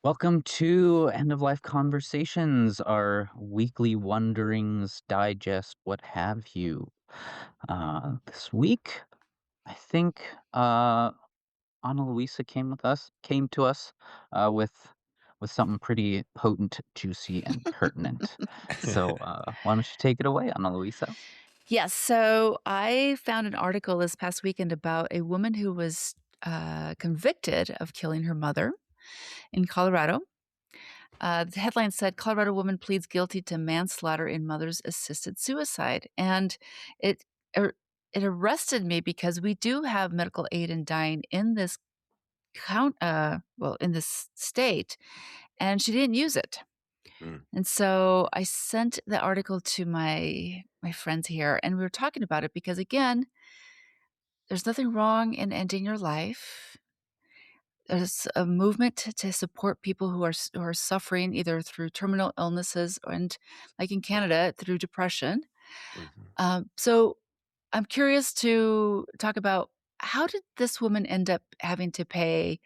Welcome to End of Life Conversations, our weekly wonderings, digest, what have you. This week, I think Ana Luisa came to us with something pretty potent, juicy, and pertinent. So why don't you take it away, Ana Luisa? Yes. So I found an article this past weekend about a woman who was convicted of killing her mother in Colorado. The headline said Colorado woman pleads guilty to manslaughter in mother's assisted suicide. And it, ar- it arrested me because we do have medical aid in dying in this in this state, and she didn't use it. Mm, And so I sent the article to my friends here, and we were talking about it because again, there's nothing wrong in ending your life. There's a movement to support people who are suffering either through terminal illnesses and, like in Canada, through depression. mhm. So I'm curious to talk about how did this woman end up having to pay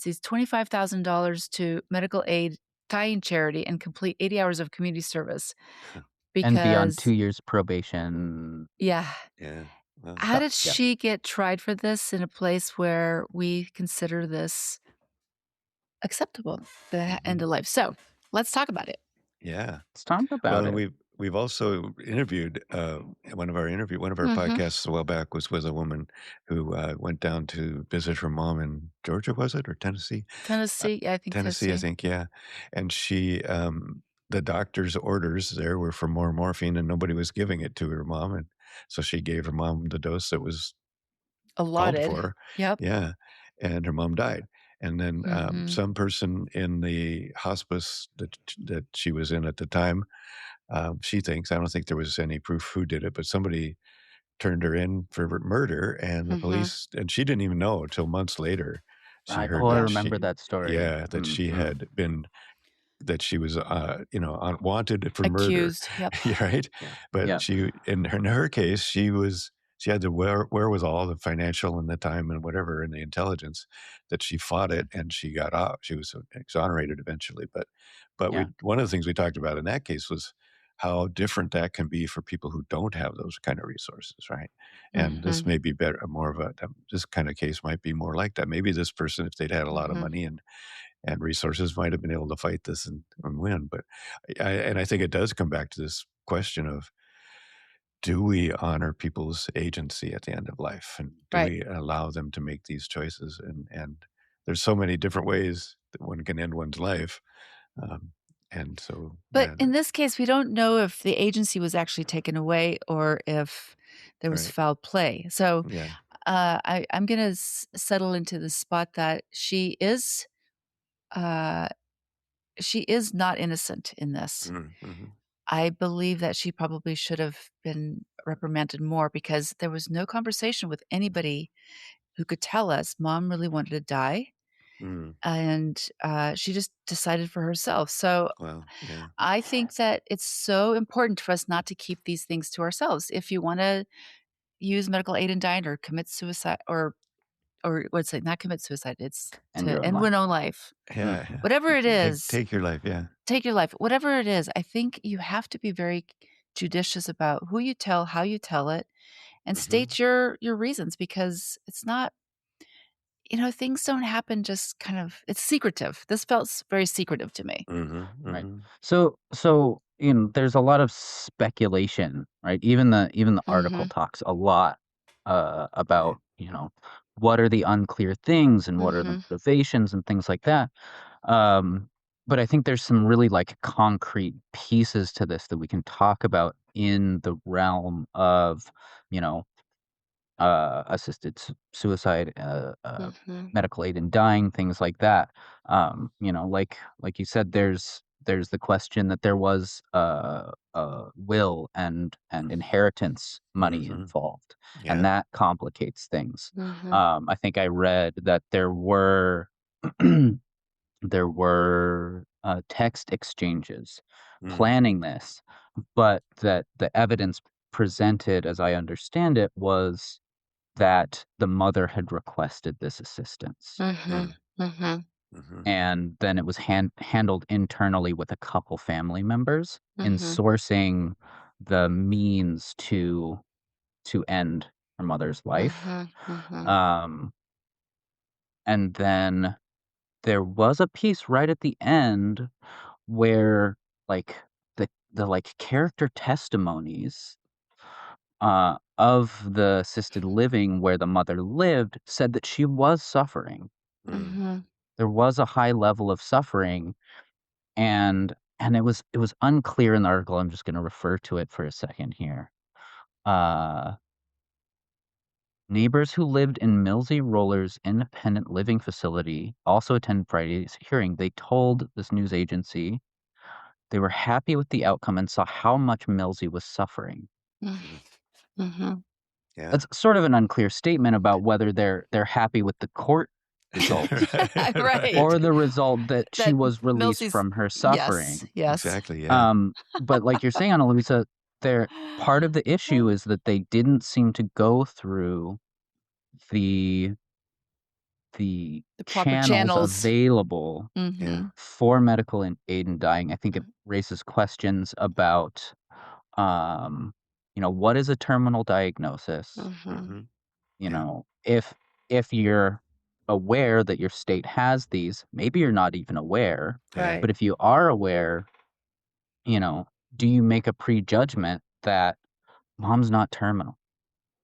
these $25,000 to medical aid, dying charity, and complete 80 hours of community service? And beyond Because 2 years probation. yeah. Yeah. Well, How did Yeah. she get tried for this in a place where we consider this acceptable, the end mhm. of life? So, let's talk about it. Yeah. Let's talk Well, about and it. we've also interviewed, one of our Mhm. podcasts a while back was with a woman who, went down to visit her mom in Georgia, was it, or Tennessee? Uh, Tennessee, yeah, I think Tennessee, I Tennessee. think, yeah, and she, the doctor's orders there were for more morphine, and nobody was giving it to her mom, and so she gave her mom the dose that was called Allotted. for. Yep. Yeah, and her mom died. And then, Mhm. some person in the hospice that she was in at the time, she thinks I don't think there was any proof who did it, but somebody turned her in for murder, and the Mhm. police and she didn't even know until months later. She heard I Yeah. that remember that story. yeah, Mhm. that she was, wanted for murder, Accused. Yep. yeah, right? Yeah. But Yeah. she in her case, she had the wherewithal, the financial and the time and whatever, and the intelligence that she fought it and she got off. She was exonerated eventually, but Yeah. one of the things we talked about in that case was how different that can be for people who don't have those kind of resources, right? And this Mhm. may be better more of a this kind of case might be more like that. Maybe this person, if they'd had a lot of Mhm. money and resources might have been able to fight this and win. But I think it does come back to this question of do we honor people's agency at the end of life, and do Right. we allow them to make these choices? And there's so many different ways that one can end one's life. Um, and so, But yeah, in this case, we don't know if the agency was actually taken away or if there was right, foul play. So, yeah, I'm gonna settle into the spot that uh she is not innocent in this. mhm, I believe that she probably should have been reprimanded more because there was no conversation with anybody who could tell us mom really wanted to die, mm, and, she just decided for herself. So, well, yeah, I think that it's so important for us not to keep these things to ourselves. If you wanna use medical aid in dying or commit suicide or what's it? Not commit suicide, it's End to your own end life. one's own life. yeah, Mhm. Whatever it yeah. Take is, take your life, yeah, take your life. Whatever it is, I think you have to be very judicious about who you tell, how you tell it, and hmm state your reasons because it's not things don't happen just kind of it's secretive. This felt very secretive to me. hmm Right. hmm There's a lot of speculation, right? Even the article Mhm. talks a lot right, about, what are the unclear things and what are the Mhm. motivations and things like that. Um, but I think there's some really like concrete pieces to this that we can talk about in the realm of, you know, assisted suicide, Mhm. medical aid in dying, things like that. Like you said, there's the question that there was will and inheritance money hmm involved, and yeah, that complicates things. Mhm. I think I read that there were there were text exchanges mm, planning this, but that the evidence presented, as I understand it, was that the mother had requested this assistance. Mhm. mm, Mhm. Mhm. and then it was handled internally with a couple family members in Mhm. sourcing the means to end her mother's life. Mhm. Mhm. Um, and then there was a piece right at the end where, like, like, character testimonies, of the assisted living where the mother lived said that she was suffering. Mm. Mhm. There was a high level of suffering, and it was unclear in the article. I'm just gonna refer to it for a second here. Uh, Neighbors who lived in Millsy Roller's independent living facility also attended Friday's hearing. They told this news agency they were happy with the outcome and saw how much Millsy was suffering. Mm. Mm. Mhm. Yeah. That's sort of an unclear statement about whether they're happy with the court result Right. or the result that she That was released Millsie's from her yes, suffering. yes. Exactly, yeah. But like you're saying, Ana Luisa, there part of the issue is that they didn't seem to go through the the The proper channels channels. available Yeah. Mhm. for medical aid in dying. I think it raises questions about, um, what is a terminal diagnosis? Mhm. Mhm. You Yeah. know, if you're aware that your state has these, maybe you're not even aware, Yeah. Right. but if you are aware, you know, do you make a prejudgment that mom's not terminal,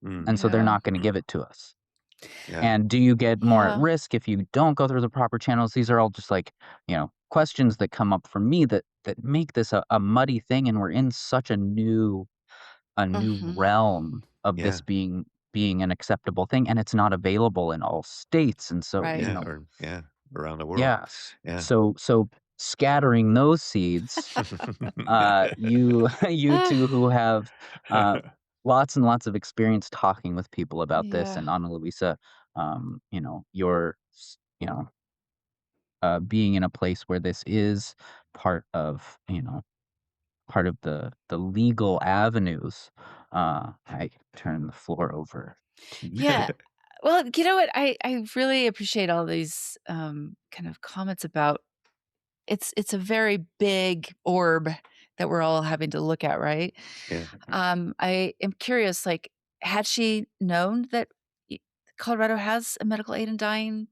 Mm. and so they're Yeah. not gonna give it to us? Yeah. And do you get more at Yeah. risk if you don't go through the proper channels? These are all just like, questions that come up for me that make this a muddy thing, and we're in such a new Mhm. realm of Yeah. this being an acceptable thing, and it's not available in all states, and so, Right. Yeah, around the world. yes. Yeah. So scattering those seeds, you you Ah, 2 who have, uh, lots and lots of experience talking with people about this, yeah. and Ana Luisa, you're being in a place where this is part of, part of the legal avenues. I turn the floor over to Yeah. you. Well, you know what? I really appreciate all these, kind of comments about it's a very big orb that we're all having to look at, right? Yeah. I am curious, like, had she known that y Colorado has a medical aid in dying,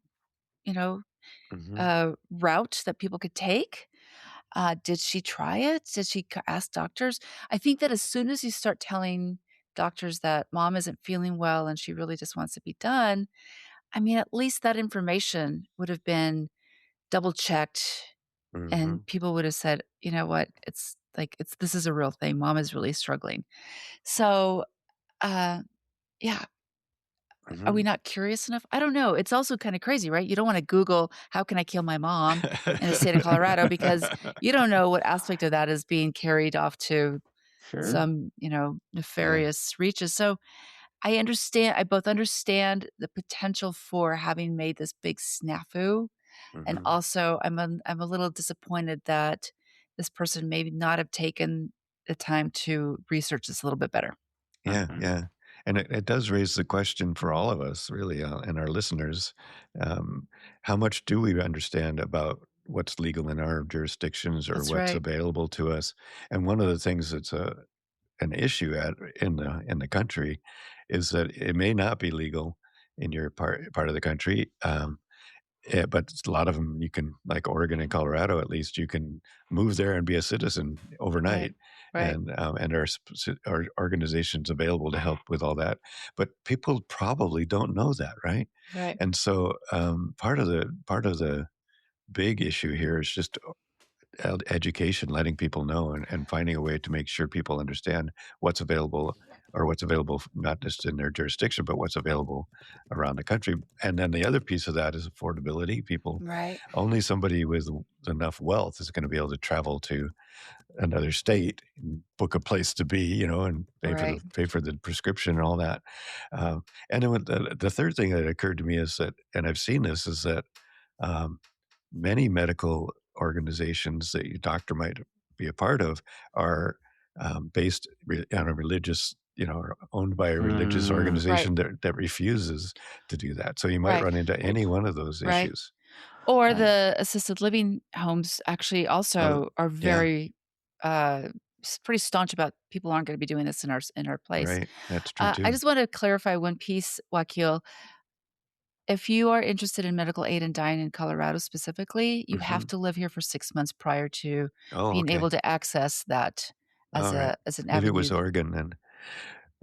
you know, Mhm. route that people could take? Did she try it? Did she ask doctors? I think that as soon as you start telling doctors that mom isn't feeling well and she really just wants to be done, I mean, at least that information would have been double checked and Mhm. people would have said, you know what, it's like it's this is a real thing. Mom is really struggling. So, uh, yeah, are we Mhm. not curious enough? I don't know. It's also kind of crazy, right? You don't want to Google how can I kill my mom in the state of Colorado because you don't know what aspect of that is being carried off to Sure. some, Yeah. nefarious reaches. So I both understand the potential for having made this big snafu, and Mhm. also I'm a little disappointed that this person may not have taken the time to research this a little bit better. Yeah, Mhm. yeah, and it does raise the question for all of us really, and our listeners, um, how much do we understand about what's legal in our jurisdictions or That's what's right. available to us? And one of the things that's an issue in the country is that it may not be legal in your part of the country, but a lot of them you can like Oregon and Colorado, at least, you can move there and be a citizen overnight, Right. Right. and there are organizations available to help with all that, but people probably don't know that, right? Right. And so, part of the big issue here is just education, letting people know and finding a way to make sure people understand what's available or what's available not just in their jurisdiction, but what's available around the country. And then the other piece of that is affordability. People, Right. only somebody with enough wealth is going to be able to travel to another state and book a place to be, and Right. pay for the prescription and all that. And then the third thing that occurred to me is that, and I've seen this, is that um, many medical organizations that your doctor might be a part of are based on a religious, or owned by a religious Mm. Right. organization that refuses to do that. So you might Right. run into any one of those Right. issues. Or Uh, the assisted living homes actually Oh, also are yeah, very, uh, pretty staunch about people aren't gonna be doing this in our place. right. That's true I too. just wanna clarify one piece, Wakil. If you are interested in medical aid and dying in Colorado specifically, you have Hmm. to live here for 6 months prior to Oh, being okay. able to access that All right. as an Maybe it was avenue. Oregon then.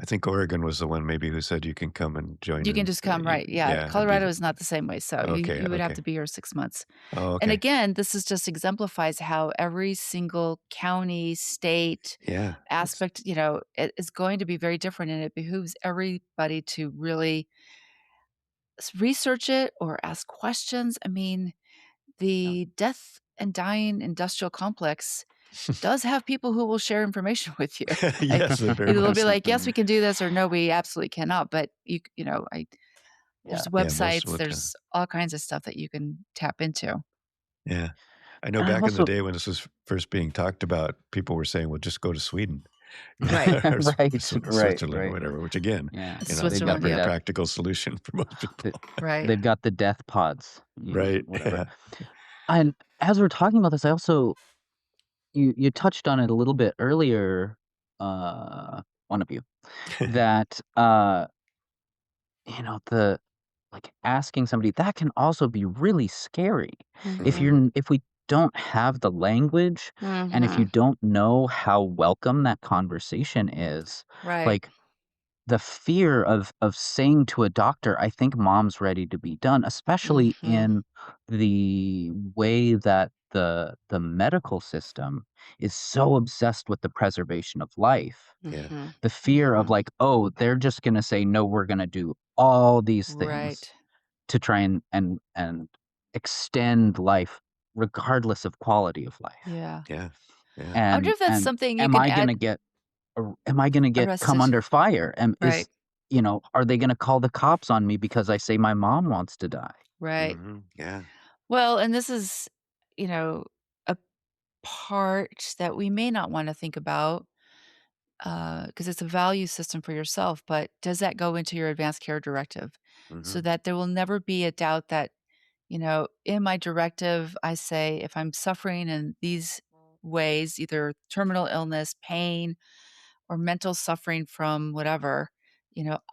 I think Oregon was the one maybe who said you can come and join You can in. just come, right, yeah. Yeah, and be Colorado the. is not the same way, so Okay, you would have okay. to be here 6 months. Oh, And okay. again, this is just exemplifies how every single county, state Yeah. It's aspect, it is going to be very different, and it behooves everybody to really research it or ask questions. I mean, the death and dying industrial complex does have people who will share information with you. Like, yes, very they'll much be so. like, "Yes, we can do this," or "No, we absolutely cannot." But yeah. there's Yeah, most websites, of the time. there's all kinds of stuff that you can tap into. Yeah. I know And I've back in the also day when this was first being talked about, people were saying, "Well, just go to Sweden." Right. Or right, right, Switzerland or right. whatever, which again, Yeah. is They've not a got Switzerland, the very yep. death practical solution for most th people. Right. they've got the death pods, Right, whatever. yeah. And as we're talking about this, I also you touched on it a little bit earlier, one of you, that, the like, asking somebody that can also be really scary. Mhm, If we don't have the language, and if you Mhm. don't know how welcome that conversation is, Right. like, the fear of saying to a doctor, "I think mom's ready to be done," especially Mhm. in the way that the medical system is so obsessed with the preservation of life. yeah, Mhm. The fear of Mhm. like, "Oh, they're just gonna say, 'No, we're gonna do all these things Right. to try and extend life regardless of quality of life.'" Yeah. yeah, yeah, I wonder And if that's and something you am can I gonna add get am I gonna get come arrested. under fire? Right. Are they gonna call the cops on me because I say my mom wants to die? Right. mhm, yeah, Well, and this is, you know, a part that we may not wanna think about, because it's a value system for yourself, but does that go into your advanced care directive? So mhm, that there will never be a doubt that, in my directive, I say if I'm suffering in these ways, either terminal illness, pain, or mental suffering from whatever,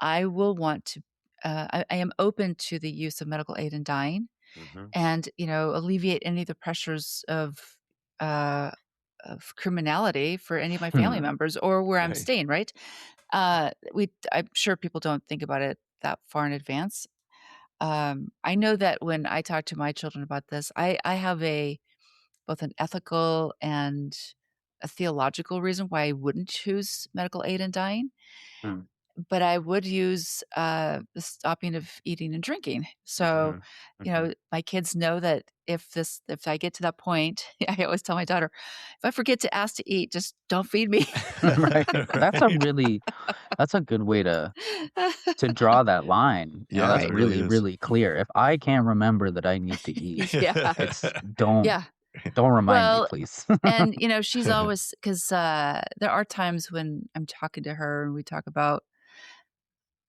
I will want to, I am open to the use of medical aid in dying mhm, and, alleviate any of the pressures uh, of criminality for any of my family Hmm. members or where I'm right, staying, right? I'm sure people don't think about it that far in advance. I know that when I talk to my children about this, I have both an ethical and a theological reason why I wouldn't choose medical aid in dying, Hmm. but I would use, the stopping of eating and drinking. So, mhm, Mhm. my kids know that if I get to that point, I always tell my daughter, "If I forget to ask to eat, just don't feed me." Right. right, That's a good way to draw that line. yeah, That's that Right. really really, is. really clear. If I can't remember that I need to eat, Yeah. it's don't Yeah. don't remind me, Well, please. and, she's always 'cause, there are times when I'm talking to her and we talk about,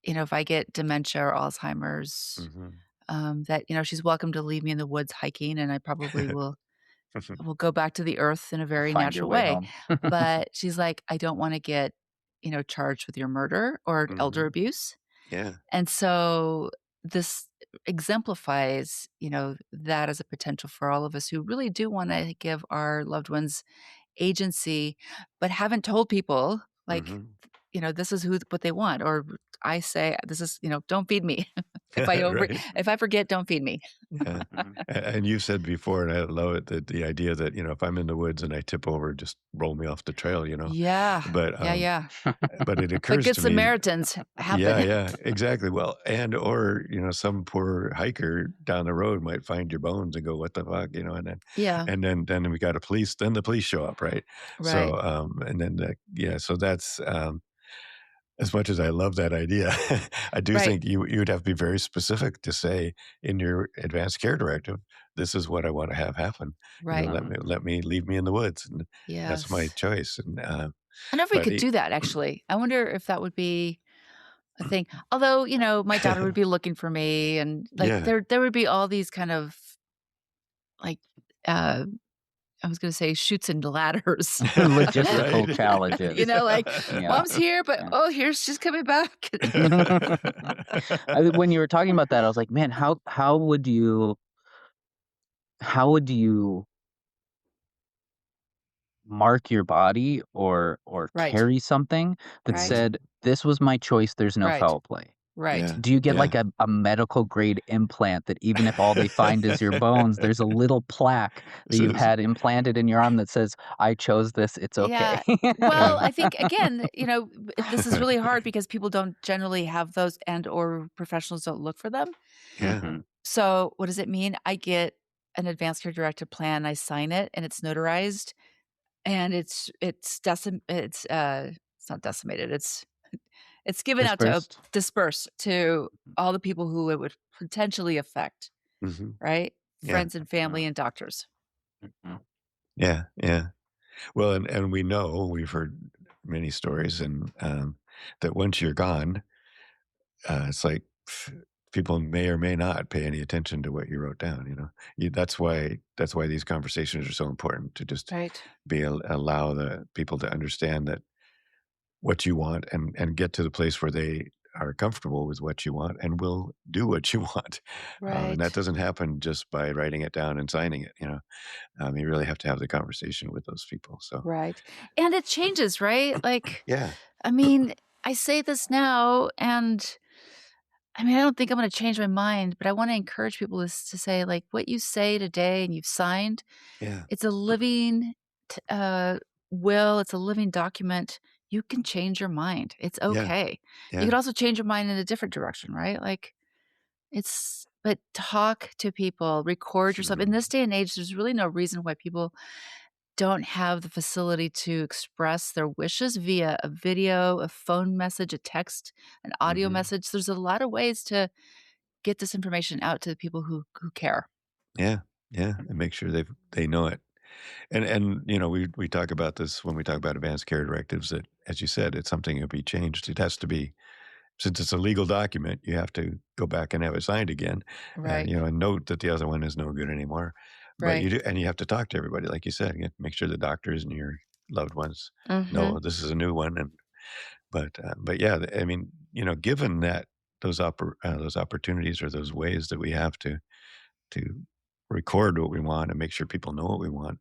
if I get dementia or Alzheimer's, Mhm. that, she's welcome to leave me in the woods hiking, and I probably will go back to the earth in a very Find your natural way way. home. But she's like, "I don't wanna get, charged with your murder or elder Mhm, abuse." yeah, And so this exemplifies, that as a potential for all of us who really do wanna give our loved ones agency, but haven't told people, like, mhm, this is what they want, or I say, this is, "Don't feed me." right. If I forget, don't feed me. Yeah, Mhm. and you said before, and I love it, that the idea that, if I'm in the woods and I tip over, just roll me off the trail. Yeah. But, Yeah, yeah. but it But occurs good to me. Samaritans Yeah, happen. yeah, exactly. Well, or, some poor hiker down the road might find your bones and go, "What the fuck?" And then Yeah, we got then the police show up, right? right, So, and then yeah, so that's, as much as I love that idea, I do right, think you'd have to be very specific to say in your advanced care directive, "This is what I wanna have happen." right. Let Mhm. me leave me in the woods, and that's my Yes. choice, and, I wonder if we but could it do that, actually. I wonder if that would be a thing. Although, my daughter would be looking for me and, like, Yeah, there would be all these kind of like, uh, I was gonna say shoots and ladders. Logistical Right. You challenges. know, like, Yeah. "Mom's here, but, Yeah. oh, here she's coming back." When you were talking about that, I was like, "Man, how would you mark your body or Right, carry something that right, Mhm. said, 'This was my choice, there's no right, foul play'?" right, Yeah. Do you get Yeah. like a medical grade implant that even if all they find is your bones, there's a little plaque that you've Says had implanted in your arm that says, "I chose this, it's okay." yeah. Well, yeah. I think, again, this is really hard because people don't generally have those and or professionals don't look for them. Yeah. Mhm. So, what does it mean? I get an advanced care directive plan, I sign it, and it's notarized, and it's not decimated, it's given out to Dispersed? disperse to all the people who it would potentially affect, Mhm. right? Yeah. Friends and family Mhm, and doctors. mhm. Yeah. Yeah. Well, and we know we've heard many stories, and that once you're gone, it's like people may or may not pay any attention to what you wrote down. That's why these conversations are so important to just Right, allow the people to understand that what you want, and get to the place where they are comfortable with what you want and will do what you want. And that right, doesn't happen just by writing it down and signing it. You really have to have the conversation with those people. So right. And it changes, right? Like, yeah, I mean, I say this now, and I mean, I don't think I'm gonna change my mind, but I wanna encourage people to say, like, what you say today and you've signed, yeah, it's a living t will, it's a living document. You can change your mind. It's yeah, okay. You yeah. could also change your mind in a different direction, right? Like, but talk to people, record yourself. In Mhm. this day and age, there's really no reason why people don't have the facility to express their wishes via a video, a phone message, a text, an audio Mhm. message. There's a lot of ways to get this information out to the people who care. Yeah, yeah, and make sure they know it. And we talk about this when we talk about advanced care directives, that, as you said, it's something to be changed. It has to be, since it's a legal document, you have to go back and have it signed again, and Right, and note that the other one is no good anymore. But right. you do, and you have to talk to everybody, like you said. You have to make sure the doctors and your loved ones Mhm, know this is a new one. And but yeah, I mean, given that those opportunities or those ways that we have to record what we want and make sure people know what we want,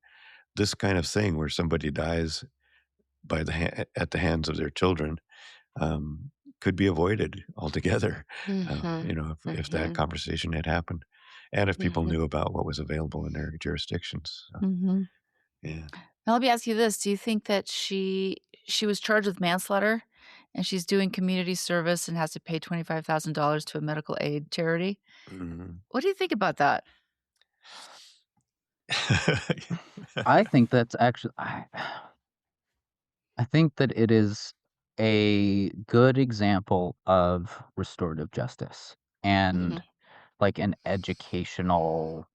this kind of thing where somebody dies at the hands of their children, um, could be avoided altogether. mhm, If that mhm, conversation had happened, and if people mhm, knew about what was available in their jurisdictions. So, mhm. yeah. Now let me ask you this, do you think that she was charged with manslaughter, and she's doing community service and has to pay $25,000 to a medical aid charity? Mhm. What do you think about that? I think that's actually I think that it is a good example of restorative justice Mhm, and, like, an educational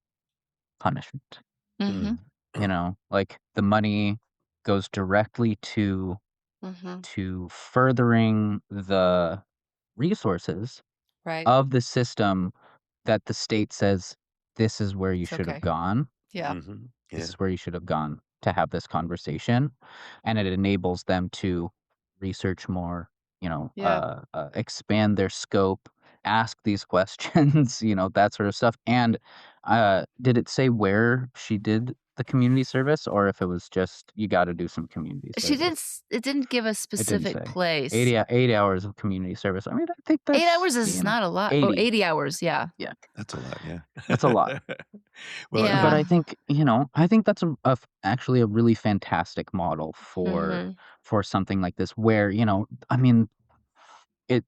punishment, mhm, Mm. like, the money goes directly mhm. to furthering the resources Right. of the system that the state says, "This is where you It's should have okay. gone. Yeah. Mhm. This Yeah. is where you should have gone to have this conversation," and it enables them to research more, Yeah. expand their scope, ask these questions, that sort of stuff, and, did it say where she did the community service or if it was just, "You gotta do some community She didn't service"? s it didn't give a It didn't specific say. place. 8 hours of community service. I mean, I think 8 that's, hours is not a lot. Oh, 80. 80 hours, yeah. Yeah, That's a lot. Yeah. that's a lot. Well, But but Yeah. I think that's actually a really fantastic model Mhm. for something like this where, I mean, it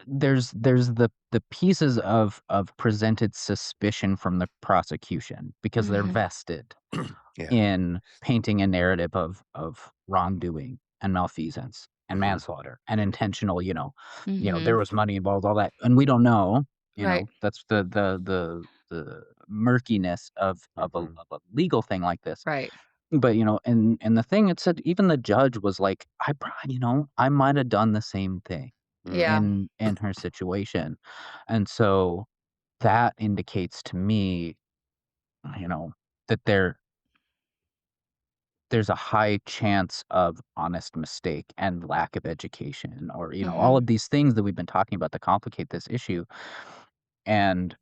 there's the pieces of presented suspicion from the prosecution because they're Mhm. vested yeah. in painting a narrative of wrongdoing and malfeasance and Mhm. manslaughter and intentional, there Mhm. was money involved, all that, and we don't know, Right. that's the murkiness Mhm. of a legal thing like this. Right. But, and the thing it said even the judge was like, I might have done the same thing Yeah. Mhm. in her situation. And so that indicates to me you know, that there's a high chance of honest mistake and lack of education or, all Mhm. of these things that we've been talking about that complicate this issue. And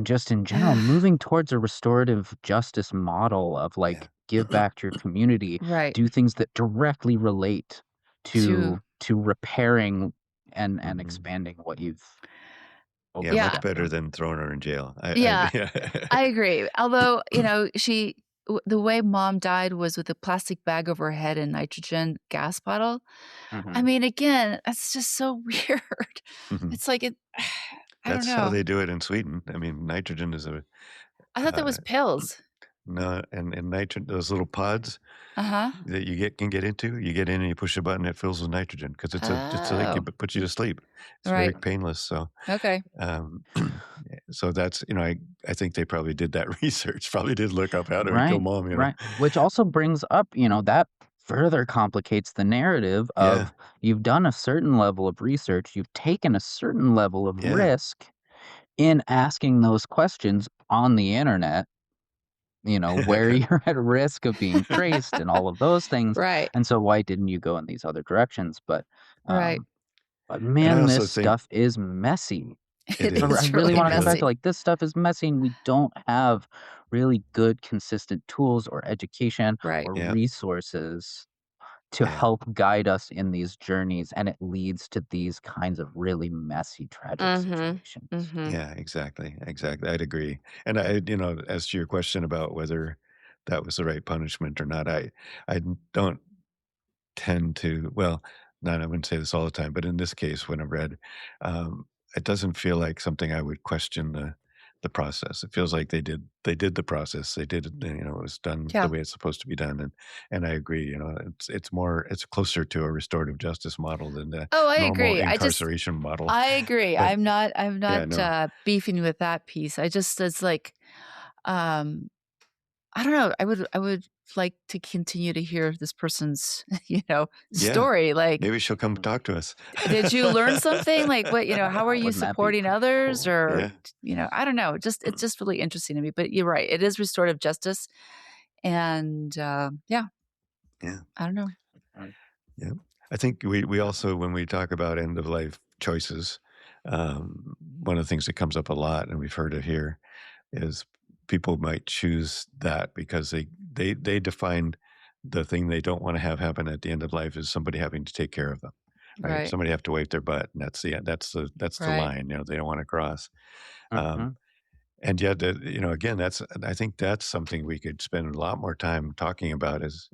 just in general, moving towards a restorative justice model of Yeah. like give back to your community, Right. do things that directly relate To to repairing and Mhm. expanding what you've Yeah, much Yeah. overstepped better on. than throwing her in jail. Yeah, Yeah. I agree. Although, the way mom died was with a plastic bag over her head and nitrogen gas bottle. I Mhm. mean, again, that's just so weird. Mhm. It's like it I don't That's how know. they do it in Sweden. I mean, nitrogen is a, I thought that uh, was pills. no, and nitrogen, those little pods Uh-huh. that you can get into, you get in and you push a button, it fills with nitrogen because it's like Oh, it puts you to sleep. It's very right. painless. So, Okay. um, so that's, I think they probably did that research, probably did look up how to kill Right, mom. right. Which also brings up, that further complicates the narrative Yeah. of you've done a certain level of research, you've taken a certain level of Yeah. risk in asking those questions on the internet, where you're at risk of being traced and all of those things. Right. And so why didn't you go in these other directions? Right. Um, but And I man, this also think stuff is messy. it It I is. is really really It wanna come back to, messy. really like, this stuff is messy, and we don't have really good, consistent tools or education Right. or Yeah. resources to Yeah. help guide us in these journeys, and it leads to these kinds of really messy, tragic Mhm. situations. Mhm. Yeah, exactly, exactly, I'd agree, and as to your question about whether that was the right punishment or not, I don't tend to, well, not I wouldn't say this all the time, but in this case, when I read, um, it doesn't feel like something I would question the process. It feels like they did the process. They did it, it was done the Yeah. way it's supposed to be done, and I agree, it's closer to a restorative justice model than the Oh, I normal agree. incarceration model, I agree. but I'm not, yeah, no. beefing with that piece. I just it's like, um, I don't know. I would like to continue to hear this person's, Yeah, story. Like, maybe she'll come Mm. talk to us. did you learn something? Like, how are you Wouldn't that be supporting pretty others? cool? Or, Yeah, I don't know. It's just really interesting to me. But you're right. It is restorative justice. And yeah, yeah, I don't know. Mm. yeah. I think we also, when we talk about end of life choices, one of the things that comes up a lot, and we've heard it here, is people might choose that because they define the thing they don't wanna have happen at the end of life as somebody having to take care of them, right? Right. Somebody have to wipe their butt, and that's the Right. line, they don't wanna cross. Um, Mhm. and yet, again, I think that's something we could spend a lot more time talking about as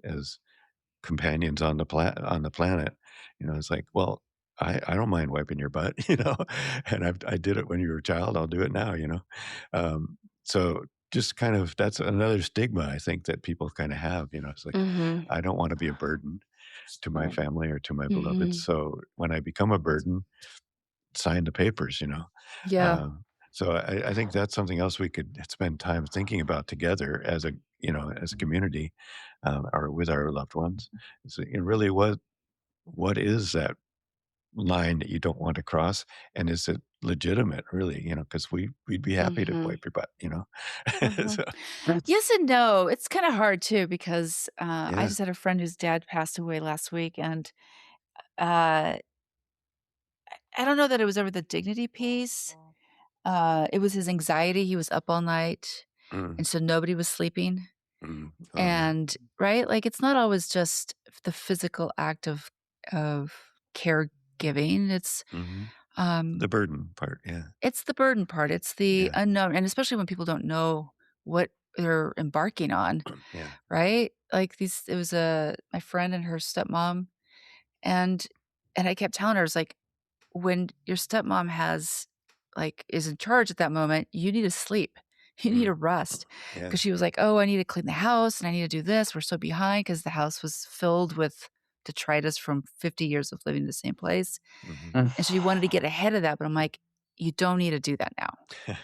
companions on the planet. It's like, well, I don't mind wiping your butt, and I did it when you were a child, I'll do it now, Um, so just kind of that's another stigma I think that people kinda have, it's like, Mhm. I don't wanna be a burden to my Right. family or to my beloved, Mhm. so when I become a burden, sign the papers. Yeah. So I think that's something else we could spend time thinking about together as a community, or with our loved ones. So, really, what is that line that you don't want to cross, and is it legitimate, really? Because we'd be happy to Mhm. wipe your butt. Mhm. So That's Yes and no. It's kinda hard too because, I yeah, just had a friend whose dad passed away last week, and, uh, I don't know that it was over the dignity piece. It was his anxiety. He was up all night, mm, and so nobody was sleeping, oh yeah, and right? Like, it's not always just the physical act of caregiving. hmm, Um the burden part, yeah, it's the burden part. It's the yeah, unknown, and especially when people don't know what they're embarking on. yeah, Right? Like it was my friend and her stepmom, and I kept telling her, I was like, when your stepmom is in charge at that moment, you need to sleep. You need mm, to rest. yeah, Because she was like, "Oh, I need to clean the house and I need to do this. We're so behind because the house was filled with detritus from 50 years of living in the same place." hmm, mm, And she wanted to get ahead of that, but I'm like, "You don't need to do that now.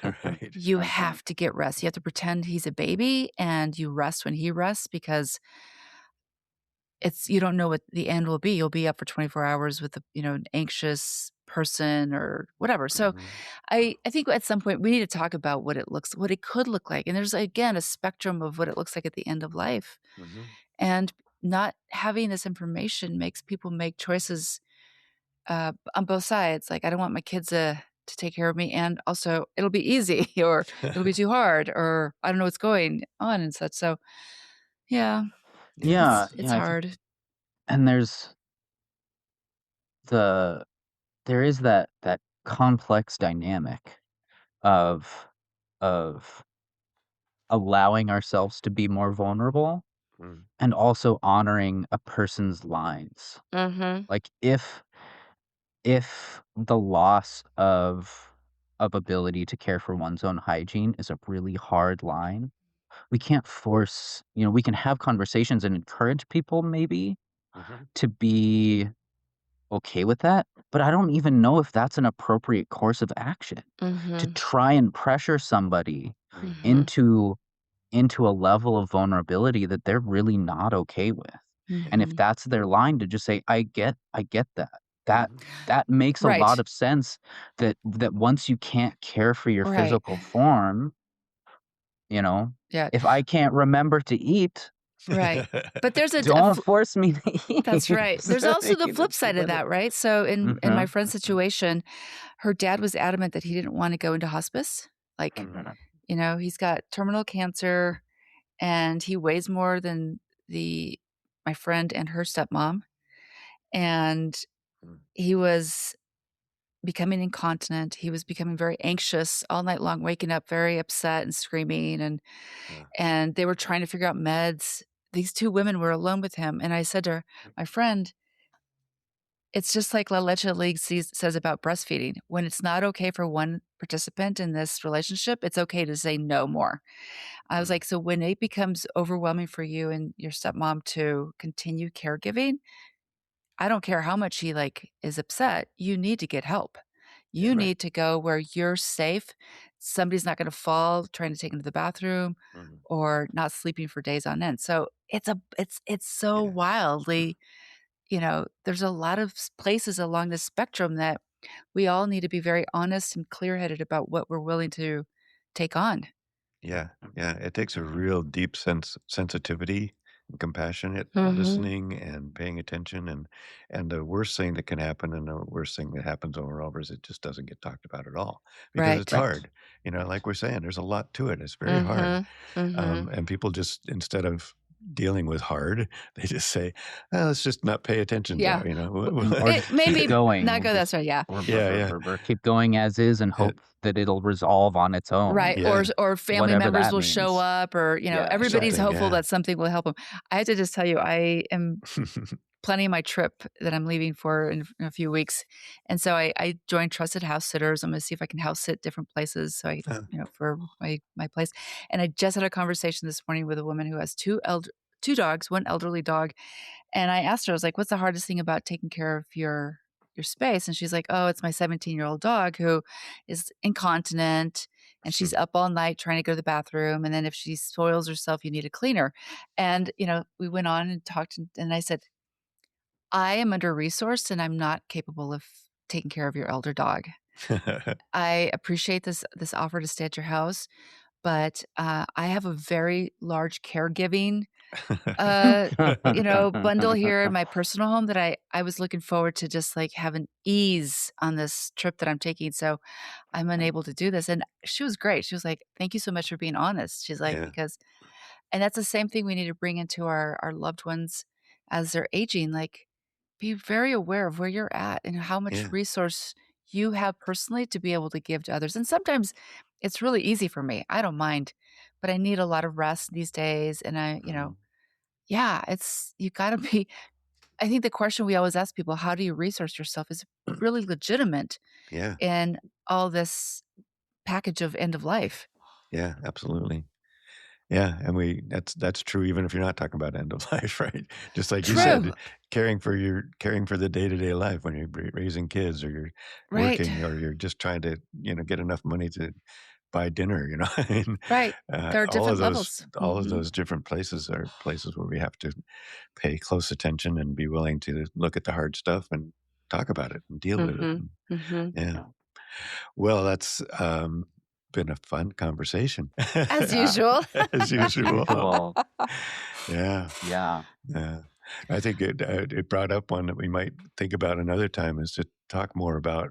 mhm, right, You mhm. have to get rest. You have to pretend he's a baby and you rest when he rests because you don't know what the end will be. You'll be up for 24 hours with an anxious person or whatever. So Mhm. I think at some point we need to talk about what it could look like. And there's, again, a spectrum of what it looks like at the end of life. Mhm. And not having this information makes people make choices on both sides. Like, I don't want my kids to take care of me, and also it'll be easy, or it'll be too hard, or I don't know what's going on and such. So, yeah, Yeah. Yeah, it's yeah, I think hard. and the there is that complex dynamic of of allowing ourselves to be more vulnerable Mm. and also honoring a person's lines. Mhm. Like, if the loss of ability to care for one's own hygiene is a really hard line, we can't force we can have conversations and encourage people maybe Mhm. to be okay with that, but I don't even know if that's an appropriate course of action to Mhm. try and pressure somebody Mm. Mhm. into into a level of vulnerability that they're really not okay with. And if Mhm. that's their line, to just say, I get that. That Mhm. that makes a lot Right. of sense that once you can't care for your Right. physical form, you know, Yeah. if I can't remember to eat, Right. But there's a don't force me to that's eat. right. So, There's also the you know, flip just side of let it that, right? So in my Mhm, friend's situation, her dad was adamant that he didn't wanna go into hospice. Like, Mhm. he's got terminal cancer, and he weighs more than the my friend and her stepmom, and Mm. he was becoming incontinent. He was becoming very anxious all night long, waking up very upset and screaming, Uh, and they were trying to figure out meds. These 2 women were alone with him, and I said to her, my friend, "It's just like La Leche League says about breastfeeding. When it's not okay for one participant in this relationship, it's okay to say no more." I was mm. like, "So when it becomes overwhelming for you and your stepmom to continue caregiving, I don't care how much he, like, is upset, you need to get help. You Yeah. right. need to go where you're safe. Somebody's not gonna fall trying to take him to the bathroom Mhm. or not sleeping for days on end." So, it's so Yeah. wildly, there's a lot of places along the spectrum that we all need to be very honest and clear-headed about what we're willing to take on. Yeah, yeah, it takes a real deep sensitivity and compassionate Mhm. listening and paying attention, and the worst thing that can happen, and the worst thing that happens over and over is it just doesn't get talked about at all because it's Right. Right. hard. Like we're saying, there's a lot to it. It's very hard. Mhm. Mhm. And people just instead of dealing with hard, they just say, "Oh, let's just not pay attention to Yeah. it," you W know? Or just keep maybe going. not We'll go just that's right, yeah. Yeah, yeah. keep going as is and It hope that it'll resolve on its own, Right, or yeah, family whatever members that will show means. up, or, Yeah, everybody's right. something, hopeful yeah. that something will help them. I have to just tell you, I am planning my trip that I'm leaving for in a few weeks, and so I joined Trusted House Sitters. I'm gonna see if I can house sit different places, so Uh, for my place, and I just had a conversation this morning with a woman who has 2 dogs, 1 elderly dog, and I asked her, I was like, "What's the hardest thing about taking care of your space?" And she's like, "Oh, it's my 17-year-old dog who is incontinent, and she's up all night trying to go to the bathroom, and then if she soils herself, you need a cleaner." And, we went on and talked, and I said, "I am under-resourced, and I'm not capable of taking care of your elder dog. I appreciate this offer to stay at your house, but, I have a very large caregiving uh, bundle here in my personal home that I was looking forward to just, like, having ease on this trip that I'm taking, so I'm unable to do this." And she was great. She was like, "Thank you so much for being honest." She's like, yeah, "Because" and that's the same thing we need to bring into our loved ones as they're aging, like, be very aware of where you're at and how much yeah, resource you have personally to be able to give to others. And sometimes it's really easy for me. I don't mind, but I need a lot of rest these days, and mhm, yeah, it's you gotta be I think the question we always ask people, "How do you resource yourself?" is really legitimate yeah, in all this package of end of life. yeah, absolutely. Yeah, and that's true even if you're not talking about end of life, right? Just like you True. said, caring for the day-to-day life when you're raising kids or you're Right. working or you're just trying to, get enough money to buy dinner, I mean, Right. There are different levels. all of Mhm. those different places are places where we have to pay close attention and be willing to look at the hard stuff and talk about it and deal with it. Mm-hmm. Mm-hmm. Yeah. Yeah. Well, that's been a fun conversation. As Yeah. usual. As As usual. usual. Yeah. Yeah. Yeah. I think it brought up one that we might think about another time is to talk more about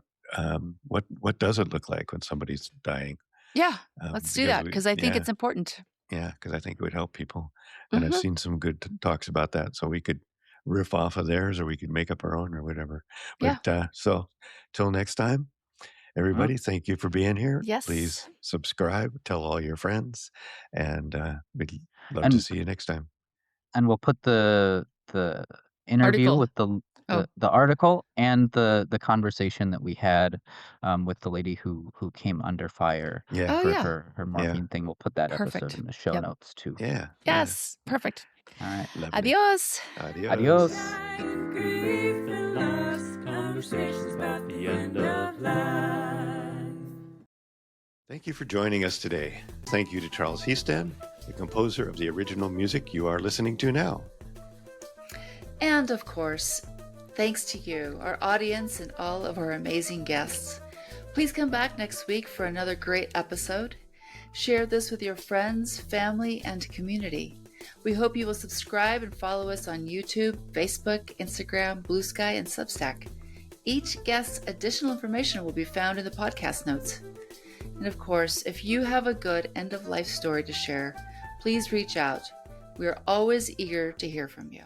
what does it look like when somebody's dying? Yeah, let's do Because that because I think it's important. yeah, because I think it would help people. And I've Mhm. seen some good talks about that. So we could riff off of theirs or we could make up our own or whatever. But Yeah. so till next time, Mhm. everybody, thank you for being here. Yes. Please subscribe, tell all your friends, and we'd love to And see you next time. we'll put the interview Article. with the Oh. the article and the conversation that we had, with the lady who came under fire Yeah. Oh, for yeah. her Yeah. morphine thing. We'll put that episode Perfect. in the show Yep. notes too. Yeah. Yeah. Yes. Perfect. All right. Lovely. Adios. Adios. Adios. Grief and loss, conversations about the end of life. Thank you for joining us today. Thank you to Charles Heaston, the composer of the original music you are listening to now. And of course, thanks to you, our audience, and all of our amazing guests. Please come back next week for another great episode. Share this with your friends, family, and community. We hope you will subscribe and follow us on YouTube, Facebook, Instagram, Blue Sky, and Substack. Each guest's additional information will be found in the podcast notes. And of course, if you have a good end-of-life story to share, please reach out. We are always eager to hear from you.